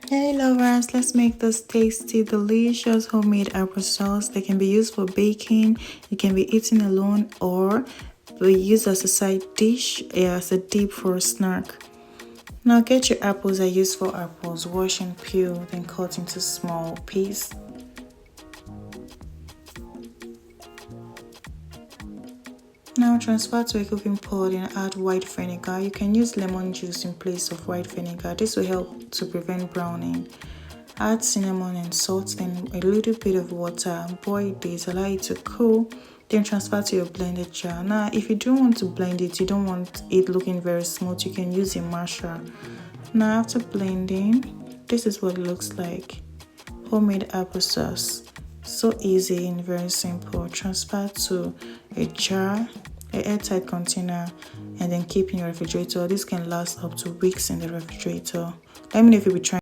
Hey lovers, let's make this tasty, delicious homemade applesauce that can be used for baking. It can be eaten alone or be used as a side dish, as a dip for a snack. Now get your apples. I use 4 apples. Wash and peel, then cut into small pieces. Now transfer to a cooking pot and add white vinegar. You can use lemon juice in place of white vinegar. This will help to prevent browning. Add cinnamon and salt, then a little bit of water. Boil this, allow it to cool. Then transfer to your blended jar. Now, if you don't want to blend it, you don't want it looking very smooth, you can use a masher. Now, after blending, this is what it looks like. Homemade applesauce. So easy and very simple. Transfer to a jar, an airtight container, and then keep in your refrigerator. This can last up to weeks in the refrigerator. Let me know if you'll be trying.